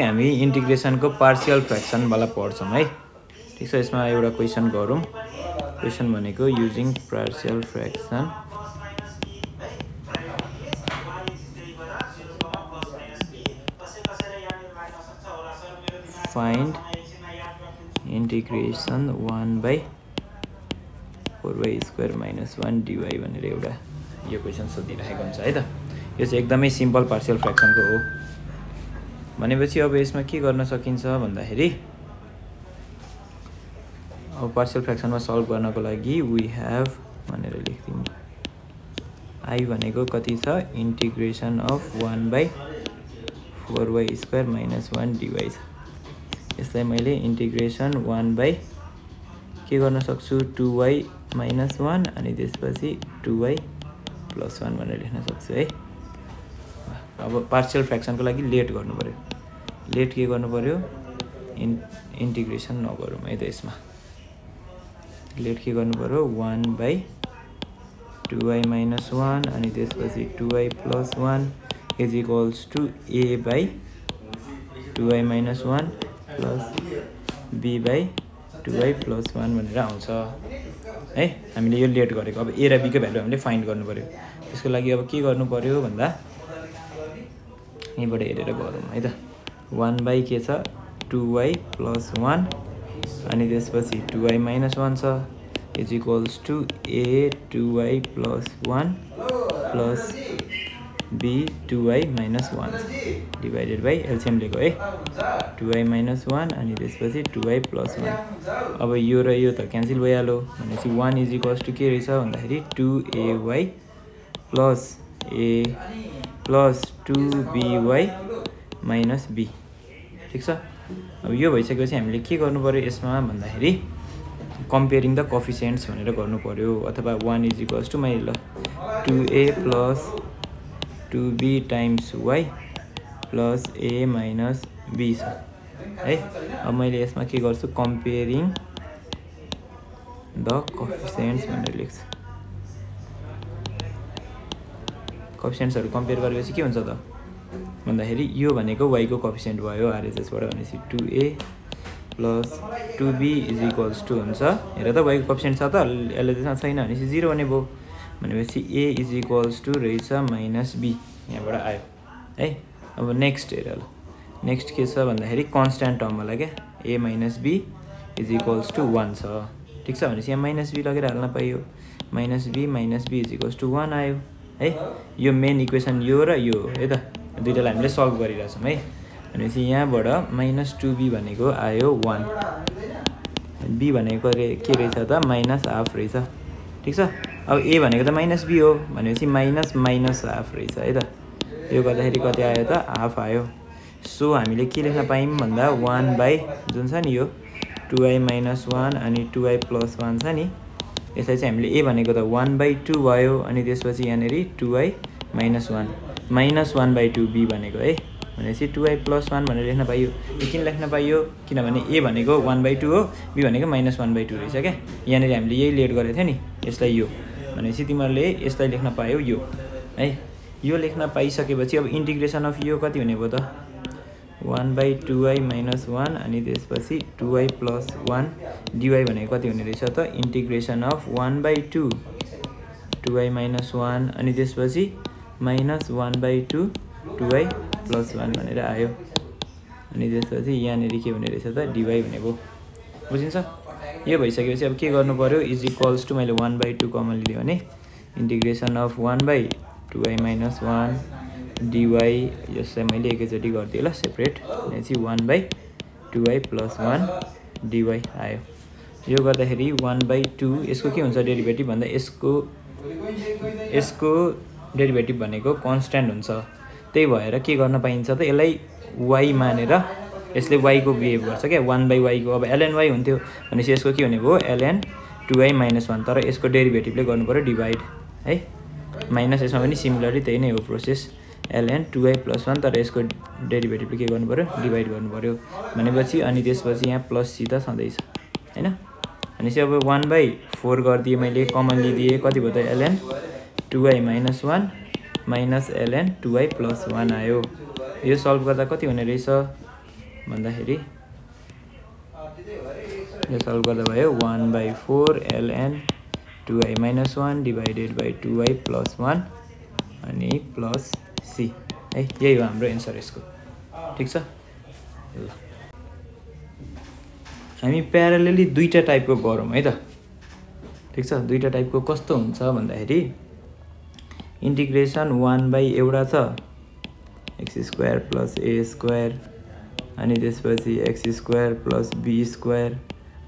हामी इन्टिग्रेसनको partial fraction वाला पढ्छौं है। ठीक छ, यसमा एउटा क्वेशन गरौँ। क्वेशन भनेको using partial fraction find integration 1/4y² - 1 dy भनेर एउटा यो क्वेशन सोधिरहेको हुन्छ है त। यो चाहिँ एकदमै सिम्पल पार्शियल फ्र्याक्सनको हो। भनेपछि अब यसमा के गर्न सकिन्छ भन्दाखेरि अब पार्शियल फ्र्याक्सनमा सल्भ गर्नको लागि वी हेभ भनेर लेख्दिनु। आई भनेको कति छ? इन्टिग्रेसन अफ 1/4y² - 1 dy छ। यसलाई मैले इन्टिग्रेसन 1/ के गर्न सक्छु? 2y - 1 अनि त्यसपछि 2y + 1 भनेर लेख्न सक्छु है। अब पार्शियल फ्र्याक्सनको लागि लेट गर्नु पर्यो। लेट के गर्नु पर्यो? इन्टिग्रेसन नगरौँ है त। यसमा लेट के गर्नु पर्यो? 1/2y - 1 अनि त्यसपछि 2y + 1 is equals to a/2y - 1 plus b/2y + 1 भनेर आउँछ है। हामीले यो लेट गरेको। अब a र b को भ्यालु हामीले फाइन्ड गर्नु पर्यो। त्यसको लागि अब के गर्नु पर्यो भन्दा यहीँबाट हेरेर गरौँ है त। 1/ के छ? 2y + 1 अनि त्यसपछि 2y - 1 छ is equals to a/2y + 1 plus b/2y - 1 divided by LCM लिएको है। 2y - 1 अनि त्यसपछि 2y + 1। अब यो र यो त क्यान्सल भइहाल्यो। भनेपछि 1 इज इक्वल्स टु के रहेछ भन्दाखेरि 2ay + a plus 2by - b। ठिक छ। अब यो भइसकेपछि हामीले के गर्नु पर्यो यसमा भन्दाखेरि कम्पेयरिङ द कोफिसिएन्ट्स भनेर गर्नु पर्यो। अथवा 1 इज इक्वल्स टु मैले 2a + 2b times y plus a minus b छ है। अब मैले यसमा के गर्छु? कम्पेयरिङ द कोफिसिएन्ट्स भनेर लेख्छु। कोफिसिएन्ट्सहरु कम्पेयर गरेपछि के हुन्छ त भन्दाखेरि यो भनेको y को कोफिसिएन्ट भयो आरएचएसबाट। भनेपछि 2a + 2b is equals to हुन्छ। हेर त y को कोफिसिएन्ट छ त, एलएचएसमा छैन भनेपछि 0 हुने भयो। भनेपछि a इज इक्वल्स टु रहेछ -b यहाँबाट आयो है। अब नेक्स्ट हेर ल। नेक्स्ट के छ भन्दाखेरि कन्स्ट्यान्ट टर्मवाला क्या a - b is equals to 1 छ। ठिक छ। भनेपछि यहाँ -b लगेर हाल्न पाइयो। -b इज इक्वल्स टु 1 आयो है। यो मेन इक्वेसन यो र यो है त, दुईटालाई हामीले सल्भ गरिरहेछौँ है। भनेपछि यहाँबाट -2b भनेको आयो 1, b भनेको के रहेछ त? -हाफ रहेछ। ठिक छ। अब a भनेको त -b हो भनेपछि -हाफ रहेछ है त। यो गर्दाखेरि कति आयो त? हाफ आयो। सो हामीले के लेख्न पायौँ भन्दा 1/ जुन छ नि यो 2y - 1 अनि 2y + 1 छ नि, यसलाई चाहिँ हामीले a भनेको त 1/2 भयो अनि त्यसपछि यहाँनेर 2y - 1 -1/2b भनेको है। भनेपछि 2y + 1 भनेर लेख्न पाइयो। यो किन लेख्न पाइयो? किनभने a भनेको 1/2 हो, b भनेको -1/2 रहेछ क्या। यहाँनेर हामीले यही लेट गरेको थियो नि यसलाई यो। भनेपछि तिमीहरूले यसलाई लेख्न पायौ यो है। यो लेख्न पाइसकेपछि अब इन्टिग्रेसन अफ यो कति हुने भयो त? 1/2y - 1 अनि त्यसपछि 2y + 1 dy भनेको कति हुने रहेछ त? इन्टिग्रेसन अफ 1/2 2y - 1 अनि त्यसपछि -1/2 2y + 1 भनेर आयो। अनि त्यसपछि यहाँनेर के हुने रहेछ त? dy हुने भयो। बुझिन्छ? यो भइसकेपछि अब के गर्नु पर्यो? इज इक्वल्स टु मैले 1/2 कमन लियो भने इन्टिग्रेसन अफ 1/2y - 1 dy यसलाई मैले एकैचोटि गरिदिएँ ल सेपरेट। भनेपछि 1/2y + 1 dy आयो। यो गर्दाखेरि 1/2 यसको के हुन्छ डेरिभेटिभ भन्दा यसको डेरिभेटिभ भनेको कन्स्ट्यान्ट हुन्छ। त्यही भएर के गर्न पाइन्छ त? यसलाई y मानेर यसले y को बिहेभ गर्छ क्या। 1/y को अब ln y हुन्थ्यो भनेपछि यसको के हुने भयो? ln 2y - 1। तर यसको डेरिभेटिभले गर्नु पर्यो डिभाइड है। माइनस यसमा पनि सिमिलरली त्यही नै हो प्रोसेस। ln 2y + 1 तर यसको डेरिभेटिभले के गर्नु पर्यो? डिभाइड गर्नु पर्यो भनेपछि अनि त्यसपछि यहाँ प्लस c त छँदैछ हैन। भनेपछि अब 1/4 गरिदिएँ मैले, कमन लिदिएँ। कति भयो त? ln 2y - 1 ln 2y + 1 आयो। यो सल्भ गर्दा कति हुने रहेछ? भन्दाखेरि यो सल्भ गर्दा भयो 1/4 ln 2i - 1 divided by 2i + 1 अनि प्लस c है। यही हो हाम्रो एन्सर यसको। ठिक छ। ल हामी प्यारालेली दुईटा टाइपको गरौँ है त। ठिक छ। दुईटा टाइपको कस्तो हुन्छ भन्दाखेरि इन्टिग्रेसन 1 / एउटा छ x² + a² अनि त्यसपछि x² + b²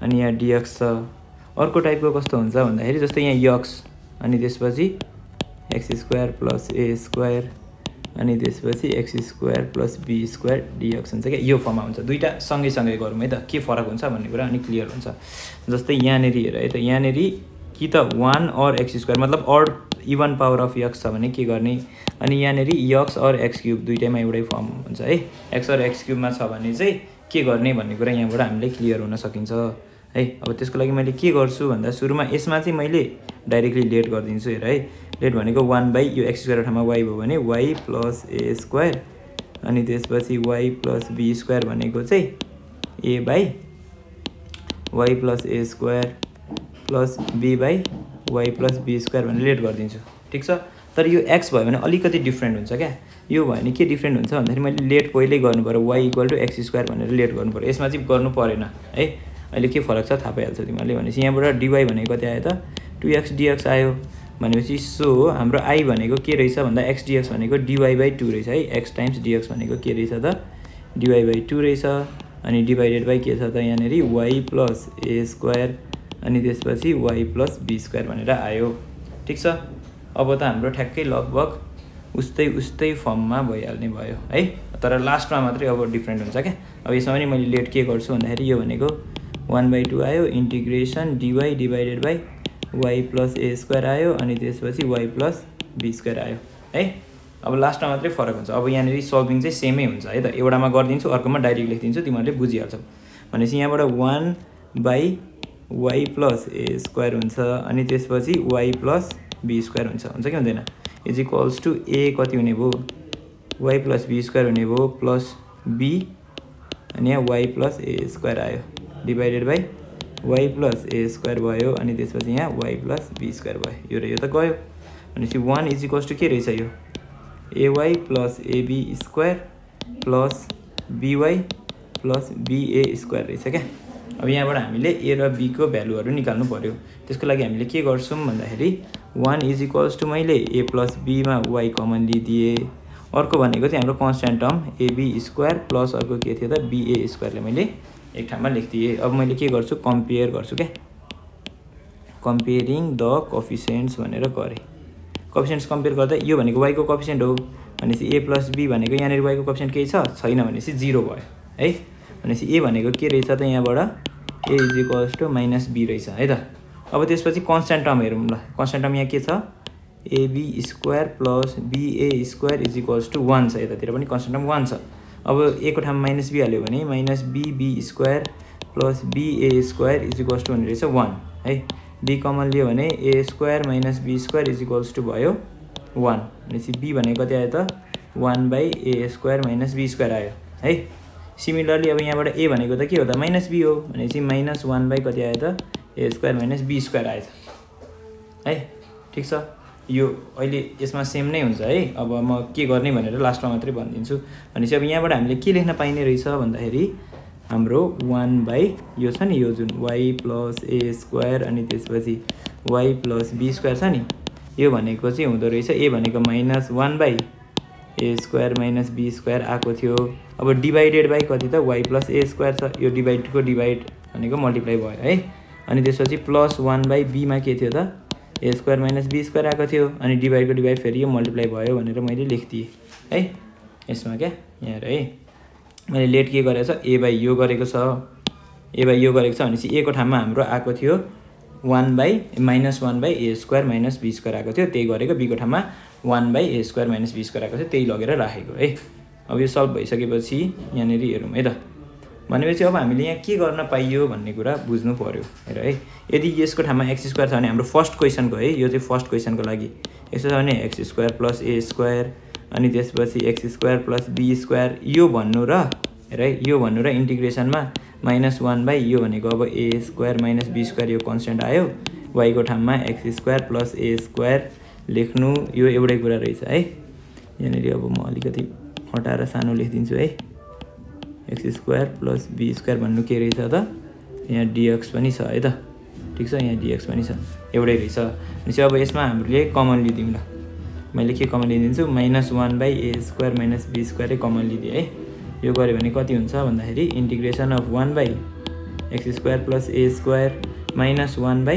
अनि यहाँ dx छ। अर्को टाइपको कस्तो हुन्छ भन्दाखेरि जस्तै यहाँ x अनि त्यसपछि x² + a² अनि त्यसपछि x² + b² dx हुन्छ क्या। यो फर्ममा हुन्छ। दुईटा सँगै गरौँ है त, के फरक हुन्छ भन्ने कुरा अनि क्लियर हुन्छ। जस्तै यहाँनिर हेर है त, यहाँनिर कि त 1 और x² मतलब odd even power of x छ भने के गर्ने, अनि यहाँनिर x और x³ दुईटैमा एउटै फर्म हुन्छ है। x और x³ मा छ भने चाहिँ के गर्ने भन्ने कुरा यहाँबाट हामीले क्लियर हुन सकिन्छ है। अब त्यसको लागि मैले के गर्छु भन्दा सुरुमा यसमा चाहिँ मैले डाइरेक्टली लेट गरिदिन्छु। हेर है, लेट भनेको 1 / यो x² ठाउँमा y भयो भने y + a² अनि त्यसपछि y + b² भनेको चाहिँ a/y + a² + b/y + b² भनेर लेट गरिदिन्छु। ठिक छ। तर यो x भयो भने अलिकति डिफ्रेन्ट हुन्छ क्या। यो भयो भने के डिफ्रेन्ट हुन्छ भन्दाखेरि मैले लेट पहिल्यै गर्नु पर्यो, y = x² भनेर लेट गर्नु पर्यो। यसमा चाहिँ गर्नु परेन है। अहिले के फरक छ थाहा पाइहाल्छ तिमीहरूले। भनेपछि यहाँबाट dy भनेको कति आयो त 2x dx आयो भनेपछि सो हाम्रो i भनेको के रहेछ भन्दा x dx भनेको dy/2 रहेछ है। x × dx भनेको के रहेछ त dy/2 रहेछ अनि डिभाइडेड बाई के छ त यहाँनिर y + a² अनि त्यसपछि y + b² भनेर आयो। ठिक छ। अब त हाम्रो ठ्याक्कै लगभग उस्तै फर्ममा भइहाल्ने भयो है। तर लास्टमा मात्रै अब डिफ्रेन्ट हुन्छ क्या। अब यसमा पनि मैले लेट के गर्छु भन्दाखेरि यो भनेको 1/2 आयो integration dy divided by y + a² आयो अनि त्यसपछि y + b² आयो है। अब लास्टमा मात्रै फरक हुन्छ। अब यहाँनिर सल्भिङ चाहिँ सेमै हुन्छ है त। एउटामा गरिदिन्छु अर्कोमा डाइरेक्ट लेखिदिन्छु, तिमीहरूले बुझिहाल्छौ। भनेपछि यहाँबाट 1/y + a² हुन्छ अनि त्यसपछि y + b² हुन्छ कि हुँदैन। = a कति हुने भयो y + b² हुने भयो प्लस b अनि यहाँ y + a² आयो डिभाइडेड बाई y + a² भयो अनि त्यसपछि यहाँ y + b² भयो। यो र यो त गयो। भनेपछि 1 के रहेछ यो ay + ab² plus by + ba² रहेछ क्या। अब यहाँबाट हामीले a र b को भ्यालुहरू निकाल्नु पर्यो। त्यसको लागि हामीले के गर्छौँ भन्दाखेरि 1 मैले a + b मा y कमन लिदिए। अर्को भनेको चाहिँ हाम्रो कन्स्ट्यान्ट टर्म ab² प्लस अर्को के थियो त ba² ले मैले एक ठाउँमा लेखिदिएँ। अब मैले के गर्छु कम्पेयर गर्छु क्या। कम्पेयरिङ द कोफिसिएन्ट्स भनेर गरेँ। कोफिसिएन्ट्स कम्पेयर गर्दा यो भनेको y को कोफिसिएन्ट हो भनेपछि a + b भनेको यहाँनिर y को कोफिसिएन्ट केही छ छैन भनेपछि 0 भयो है। भनेपछि a भनेको के रहेछ त यहाँबाट a = -b रहेछ है त। अब त्यसपछि कन्स्ट्यान्ट टर्म हेरौँ ल। कन्स्ट्यान्ट टर्म यहाँ के छ ab² + ba² = 1 छ। यतातिर पनि कन्स्ट्यान्ट टर्म 1 छ। अब a को ठाउँमा -b हाल्यो भने -bb² + ba² = हुने रहेछ 1 है। b कमन लियो भने a² - b² भयो 1। भनेपछि b भनेको कति आयो त 1/a² - b² आयो है। सिमिलरली अब यहाँबाट a भनेको त के हो त -b हो भनेपछि -1 कति आयो त a² - b² आएछ है। ठिक छ। यो अहिले यसमा सेम नै हुन्छ है। अब म के गर्ने भनेर लास्टमा मात्रै भनिदिन्छु। भनेपछि अब यहाँबाट हामीले के लेख्न पाइने रहेछ भन्दाखेरि हाम्रो 1 यो छ नि यो जुन y + a² अनि त्यसपछि y + b² छ नि यो भनेको चाहिँ हुँदो रहेछ a भनेको -1/a² - b² आएको थियो। अब डिभाइडेड बाई कति त y + a² छ। यो डिभाइडको डिभाइड भनेको मल्टिप्लाई भयो है। अनि त्यसपछि +1/b मा के थियो त a² - b² आएको थियो अनि डिभाइडको डिभाइड फेरि यो मल्टिप्लाई भयो भनेर मैले लेखिदिएँ है। यसमा क्या यहाँ हेर है मैले लेट के गरेको छ a/, यो गरेको छ a/, यो गरेको छ भनेपछि a को ठाउँमा हाम्रो आएको थियो 1/-a² - b² आएको थियो त्यही गरेको। b को ठाउँमा 1/a² - b² आएको थियो त्यही लगेर राखेको है। अब यो सल्भ भइसकेपछि यहाँनिर हेरौँ है त। भनेपछि अब हामीले यहाँ के गर्न पाइयो भन्ने कुरा बुझ्नु पर्यो हेर है। यदि यसको ठाउँमा x² छ भने हाम्रो फर्स्ट क्वेसनको है यो चाहिँ फर्स्ट क्वेसनको लागि यसो छ भने x² + a² अनि त्यसपछि x² + b² यो भन्नु र हेर है यो भन्नु र इन्टिग्रेसनमा -1 यो भनेको अब a स्क्वायर - b स्क्वायर यो कन्स्टेन्ट आयो y को ठाउँमा x square plus a square लेख्नु यो एउटै कुरा रहेछ है। यहाँनिर अब म अलिकति हटाएर सानो लेखिदिन्छु है। x square plus b square भन्नु के रहेछ त यहाँ dx पनि छ है त ठीक छ यहाँ dx पनि छ एउटै रहेछ। भनेपछि अब यसमा हामीले कमन लिदिउँ ल मैले के कमन लिदिन्छु -1 a square - b square common लिदिए है। यो गरे भने कति हुन्छ भन्दाखेरि integration of 1 x square plus a square -1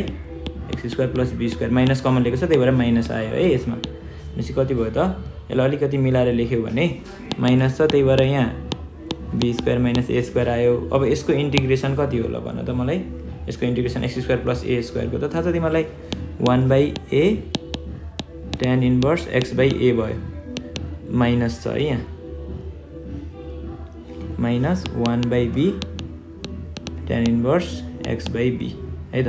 x square plus b square minus common लिएको छ त्यही भएर माइनस आयो है यसमा। भनेपछि कति भयो त यसलाई अलिकति मिलाएर लेख्यो भने माइनस छ त्यही भएर यहाँ b स्क्वायर - a स्क्वायर आयो। अब यसको इन्टिग्रेसन कति होला भन त मलाई यसको integration x square plus a स्क्वायरको त थाहा छ तिमीलाई 1/a tan इन्भर्स x/a भयो माइनस छ है यहाँ -1/b tan इन्भर्स x/b है त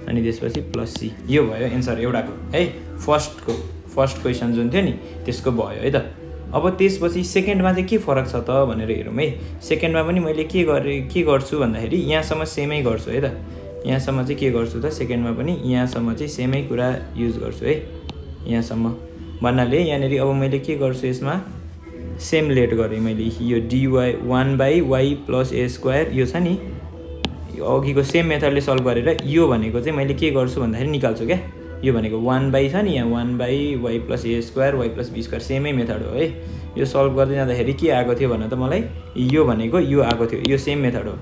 अनि त्यसपछि प्लस c यो भयो एन्सर एउटाको है फर्स्ट क्वेसन जुन थियो नि त्यसको भयो है त। अब त्यसपछि सेकेन्डमा चाहिँ के फरक छ त भनेर हेरौँ है। सेकेन्डमा पनि मैले के गर्छु भन्दाखेरि यहाँसम्म सेमै गर्छु है त यहाँसम्म चाहिँ के गर्छु त सेकेन्डमा पनि यहाँसम्म चाहिँ सेमै कुरा युज गर्छु है यहाँसम्म भन्नाले यहाँनिर अब मैले के गर्छु यसमा सेम लेट गरेँ मैले यो dy 1/y plus a square यो छ नि अघिको सेम मेथडले सल्भ गरेर यो भनेको चाहिँ मैले के गर्छु भन्दाखेरि निकाल्छु क्या यो भनेको 1 छ नि यहाँ 1/y plus a square y plus b square सेमै मेथड हो है। यो सल्भ गर्दै जाँदाखेरि के आएको थियो भन त मलाई यो भनेको यो आएको थियो यो सेम मेथड हो।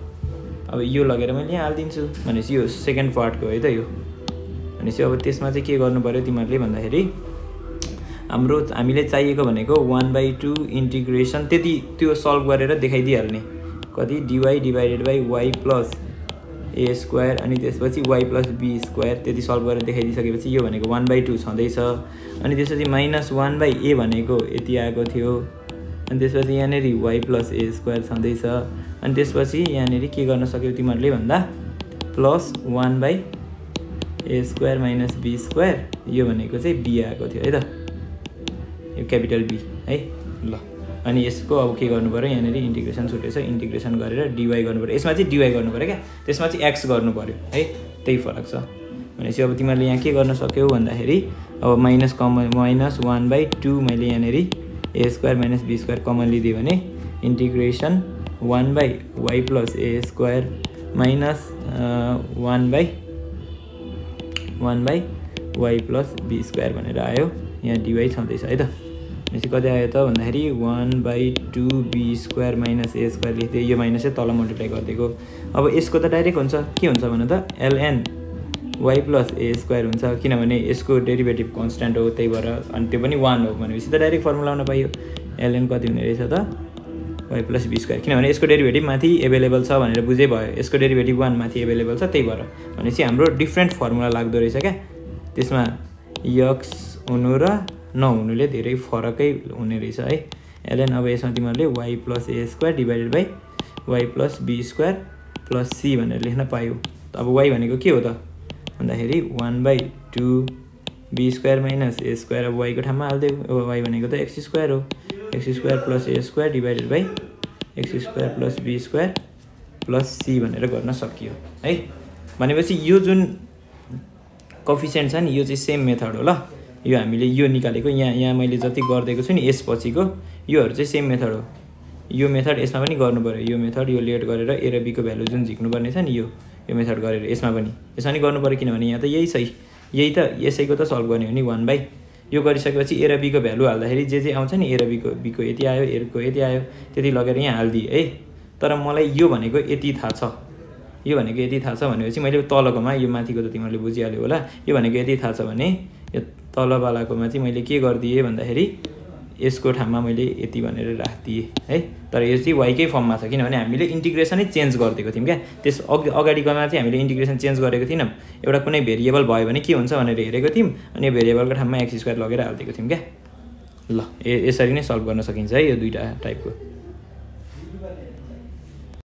अब यो लगेर मैले यहाँ हालिदिन्छु भनेपछि यो सेकेन्ड पार्टको है त यो। भनेपछि अब त्यसमा चाहिँ के गर्नु पर्यो तिमीहरूले भन्दाखेरि हामीले चाहिएको भनेको 1/2 इन्टिग्रेसन त्यति त्यो सल्भ गरेर देखाइदिइहाल्ने कति dy divided by y plus a square अनि त्यसपछि y प्लस b स्क्वायर त्यति सल्भ गरेर देखाइदिइसकेपछि यो भनेको 1/2 छँदैछ। अनि त्यसपछि -1/a भनेको यति आएको थियो अनि त्यसपछि यहाँनिर y प्लस a स्क्वायर छँदैछ अनि त्यसपछि यहाँनिर के गर्न सक्यौ तिमीहरूले भन्दा plus 1/a square minus b square यो भनेको चाहिँ b आएको थियो है त यो क्यापिटल B है ल। अनि यसको अब के गर्नु पर्यो यहाँनिर इन्टिग्रेसन छुटेछ इन्टिग्रेसन गरेर dy गर्नु पर्यो यसमा चाहिँ dy गर्नु पर्यो क्या त्यसमा चाहिँ x गर्नु पर्यो है त्यही फरक छ। भनेपछि अब तिमीहरूले यहाँ के गर्न सक्यौ भन्दाखेरि अब -1/2 मैले यहाँनिर a square minus b square common लिदियो भने integration 1/y plus a square minus 1/y plus b square भनेर आयो यहाँ dy छँदैछ है त। भनेपछि कति आयो त भन्दाखेरि 1/2b square minus a square लेख्दै यो माइनस चाहिँ तल मल्टिप्लाई गरिदिएको। अब यसको त डाइरेक्ट हुन्छ के हुन्छ भन त ln y plus a square हुन्छ किनभने यसको डेरिभेटिभ कन्स्ट्यान्ट हो त्यही भएर अनि त्यो पनि 1 हो भनेपछि त डाइरेक्ट फर्मुला आउन पाइयो ln कति हुने रहेछ त y प्लस b स्क्वायर किनभने यसको डेरिभेटिभ माथि एभाइलेबल छ भनेर बुझे भयो यसको डेरिभेटिभ 1 माथि एभाइलेबल छ त्यही भएर भनेपछि हाम्रो डिफ्रेन्ट फर्मुला लाग्दो रहेछ क्या त्यसमा x हुनु र नहुनुले धेरै फरकै हुने रहेछ है। ln अब यसमा तिमीहरूले y plus a square divided by y plus b square plus c भनेर लेख्न पायो। अब y भनेको के हो त भन्दाखेरि 1/2b square minus a square अब y को ठाउँमा हाल्दियो अब y भनेको त x स्क्वायर हो x square plus a square divided by x square plus b square plus c भनेर गर्न सकियो है। भनेपछि यो जुन कोएफिसिएन्ट छ नि यो चाहिँ सेम मेथड हो ल यो हामीले यो निकालेको यहाँ मैले जति गर्दिएको छु नि यसपछिको योहरू चाहिँ सेम मेथड हो यो मेथड यसमा पनि गर्नु पर्यो यो मेथड यो लेट गरेर a र b को भ्यालु जुन झिक्नु पर्ने छ नि यो मेथड गरेर यसमा पनि गर्नु पर्यो किनभने यहाँ त यही छ यही त यसैको त सल्भ गर्ने हो नि 1/2 यो गरिसकेपछि a र b को भ्यालु हाल्दाखेरि जे आउँछ नि a र b को यति आयो a को यति आयो त्यति लगेर यहाँ हाल्दिए है। तर मलाई यो भनेको यति थाहा छ यो भनेको यति थाहा छ भनेपछि मैले तलकोमा यो माथिको त तिमीहरूले बुझिहाल्यो होला यो भनेको यति थाहा छ भने यो तलवालाकोमा चाहिँ मैले के गरिदिएँ भन्दाखेरि यसको ठाउँमा मैले यति भनेर राखिदिएँ है। तर यो चाहिँ वाइकै फर्ममा छ किनभने हामीले इन्टिग्रेसनै चेन्ज गरिदिएको थियौँ क्या त्यस अगाडिकोमा चाहिँ हामीले इन्टिग्रेसन चेन्ज गरेको थिएनौँ एउटा कुनै भेरिएबल भयो भने के हुन्छ भनेर हेरेको थियौँ अनि यो भेरिएबलको ठाउँमा x स्क्वायर लगेर हालिदिएको थियौँ क्या ल यसरी नै सल्भ गर्न सकिन्छ है यो दुईवटा टाइपको।